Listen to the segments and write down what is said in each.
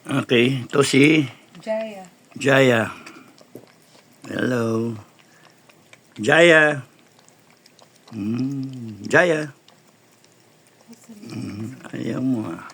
Okay, ito si Jaya. Jaya. Hello. Jaya. Jaya. Ayaw mo ah.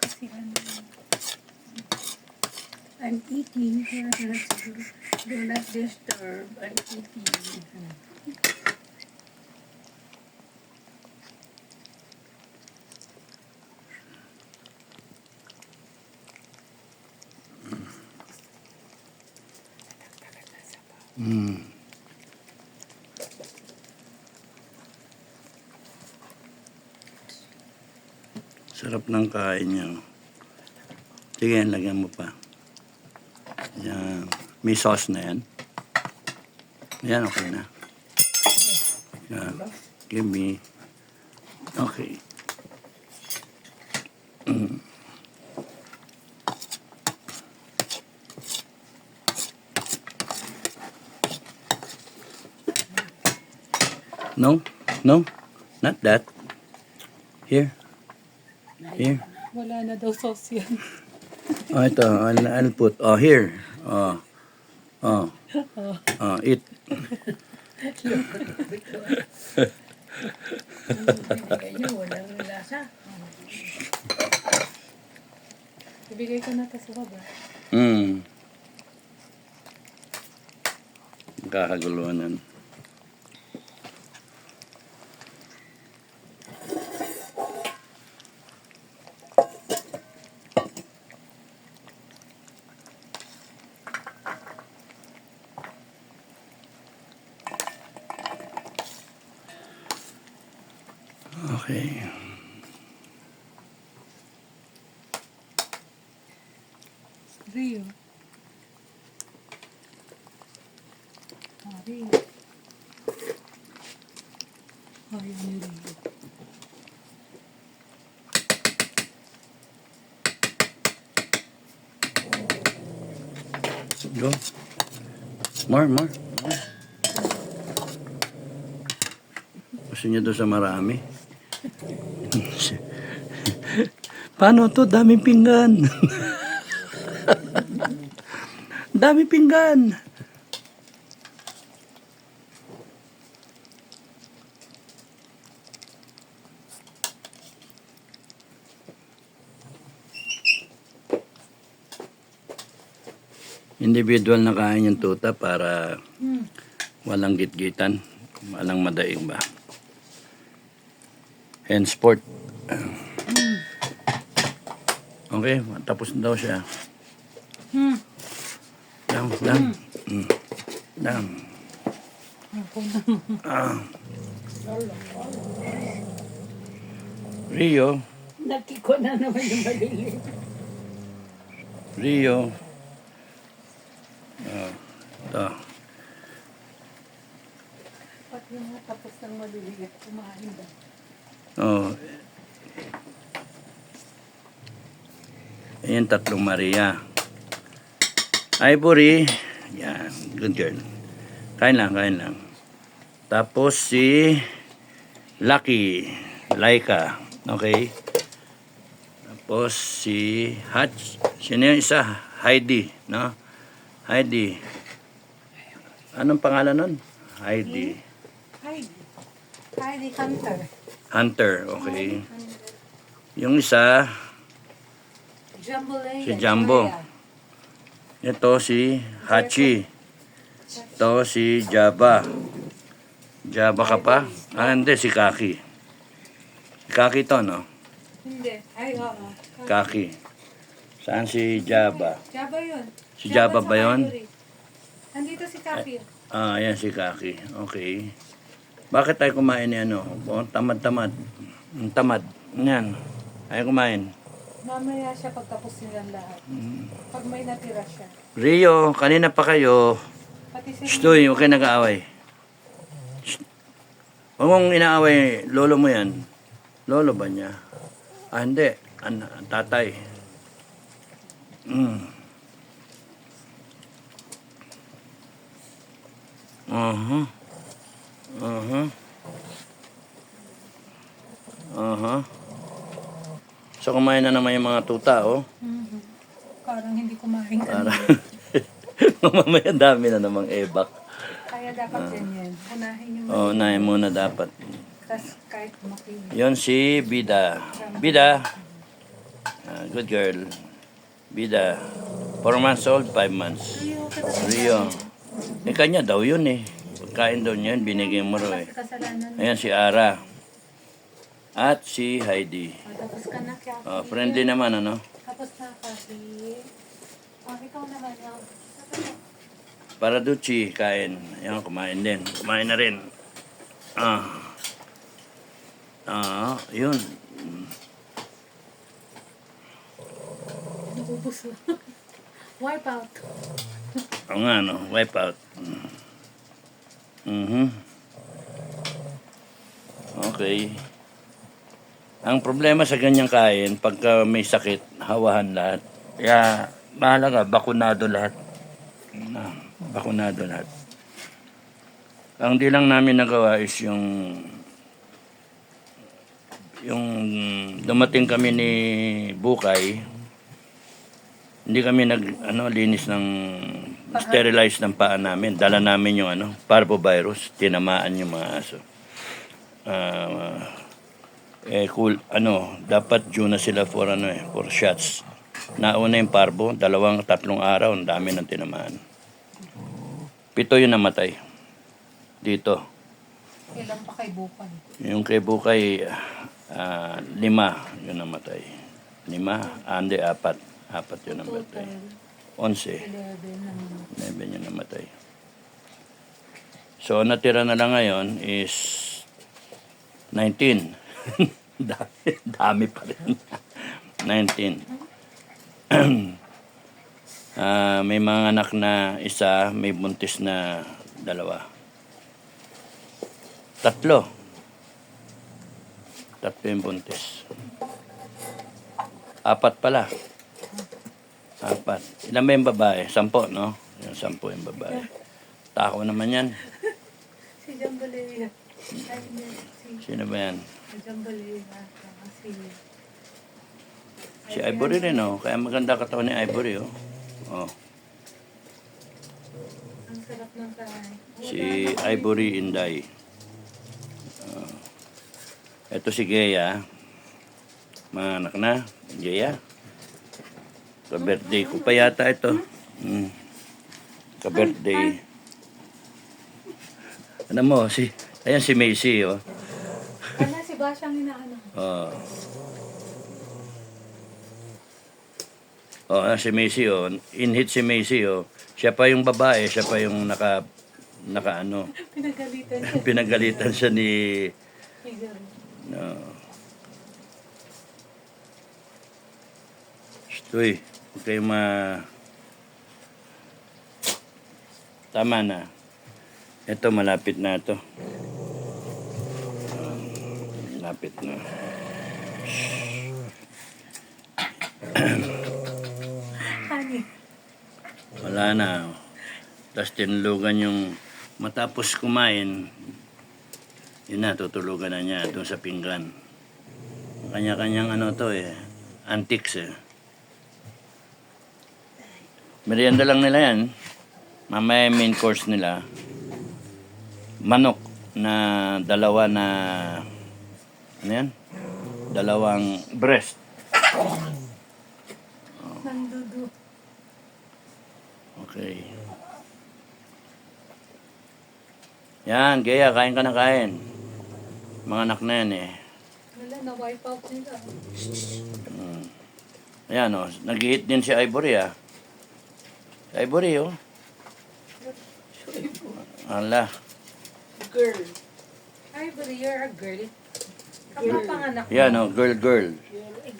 Kasi I'm eating. Do not disturb. I'm eating. Sarap ng kain niya. Sige, lagyan mo pa. Yan. May sauce na yan. Yan, okay na. Yan. Give me. Okay. No, no, not that. Here. Here. Wala na daw sauce yan. Oh, ito. I'll put. Oh, here. Oh. Oh. Oh, eat. Ibigay nyo, walang lasa. Ibigay ko na ito sa baba. Kakaguluhan yan. Okay. Rio. Rio. Ayaw ni Rio. Go. More. Gusto niya doon sa marami. Paano to? Daming pinggan. Daming pinggan. Individual na kain yung tuta para walang gitgitan, walang madaing ba. Henceforth. Okay, tapos na daw siya. Down. Down. Rio. Nakiko na naman yung maliliit. Rio. Ito. Pag yung tapos ng maliliit, kumain ba? Oh. Ayan, tatlong Maria. Ivory. Yan, good girl. Kain lang. Tapos si Lucky. Laika. Okay. Tapos si Hatch. Sino yung isa? Heidi. No? Heidi. Anong pangalan nun? Heidi. Heidi Hunter. Hunter. Okay. Yung isa, Jambalaya. si Jumbo. Ito si Hachi. Ito si Java. Java ka pa? Hindi, si Kaki. Si Kaki to, no? Hindi. Ay, oo. Kaki. Saan si Java? Java yun. Si Java ba yun? Nandito si Kaki. Ayan si Kaki. Okay. Bakit tayo kumain ni ano? Tamad. Tamad. Yan. Ayaw kumain. Mamaya siya pagtapos nilang lahat. Pag may natira siya. Rio, kanina pa kayo. Pati si Stoy, huwag kayo nag-aaway. Huwag mong inaaway, lolo mo yan. Lolo ba niya? Hindi. Tatay. So kumain na naman yung mga tuta, oh. parang hindi kumain Para kanina. mamaya dami na namang ebak. Kaya dapat ganyan. Unahin yung Oo, unahin muna dapat. tas kahit makinig. Yon si Bida. Bida. Good girl. Bida. 4 months old, 5 months. Rio. Kanya daw yun eh. Pagkain daw niya yun, binigyan mo raw eh. Kasalanan. Ayan si Ara. At si Heidi. Tapos ka na, Kaki. Friendly naman ano. Tapos na, Kaki. Ikaw naman yan. Para Duchi, kain. Ayan, kumain din. Kumain na rin. Yun. Nabubos na. Wipe out. Oo nga, no? Wipe out. Okay. Ang problema sa ganyang kain, pagka may sakit, hawahan lahat. Kaya, mahalaga, bakunado lahat. Bakunado lahat. Ang di lang namin nagawa is yung dumating kami ni Bukay, hindi kami linis ng sterilize ng paa namin. Dala namin yung parvovirus, tinamaan yung mga aso. Dapat due na sila for shots. Nauna yung parvo, 2-3 araw, ang dami ng tinamaan. 7 yung namatay. Dito. Ilan pa kay Bukay? Yung kay Bukay, 5 yung namatay. 5? Hindi, 4. 4 yung namatay. 11. 11 yung namatay. So, natira na lang ngayon is 19. dami pa rin. 19. May mga anak na isa, may buntis na 2. 3 yung buntis. 4 pala. 4. Ilan ba yung babae? 10, no? Yung 10 yung babae. Tako naman yan. Si Jambalaya. Sino ba yan? Si Jambalaya. Si Ivory rin, oh. Kaya maganda katawan ni Ivory, oh. Oh. Ang sarap ng kain. Si Ivory Inday. Ito si Gea. Mga anak na. Gea. Ka-birthday ko pa yata ito. Ka-birthday. Ano mo, ayan si Macy, oh. Wala, si Basyang inaano. Si Macy, oh. In-hit si Macy, oh. Siya pa yung babae, siya pa yung naka Pinagalitan siya. pinagalitan siya ni Igor. Uy, okay tama na. Ito, malapit na ito. Malapit na. Honey. Wala na. Tapos tinulugan yung matapos kumain, yun na, tutulugan na niya doon sa pinggan. Kanya-kanyang antiques eh. Merienda lang nila yan. Mamaya main course nila. Manok na 2 na, 2 breast. Nandudu. Okay. Yan, Gaya, kain ka na kain. Mga anak na yan eh. Wala, na-wipe out nila. Ayan o, nag-hit din si Ivory ah. Si Ivory oh. Ala. Girl. Ivory, you're a girl. Kapapanganak mo. Yan o, girl.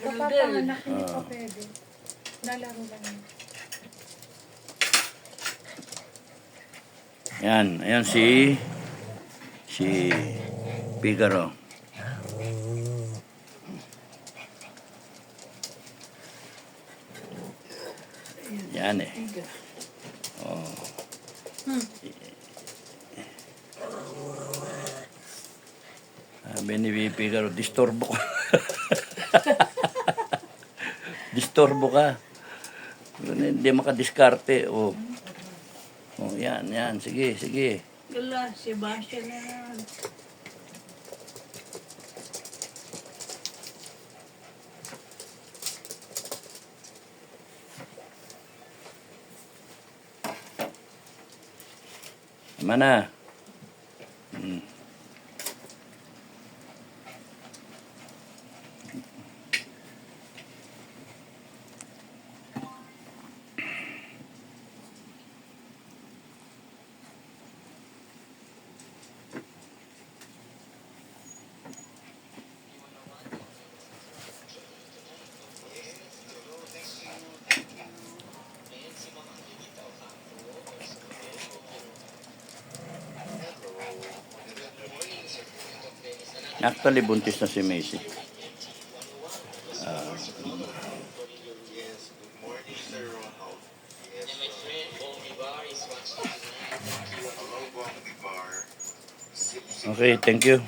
Kapapanganak, hindi pa pwede. Nalaro lang yun. Yan, ayan si Figaro. Yan eh. Oh. Sabi ni Figaro, disturbo ka. Disturbo ka. Hindi makadiskarte. Oh. Oh, yan, yan. Sige, sige. Wala, Sebastian na naman. Tama na. Hmm. Actually, buntis na si Macy. Okay, thank you.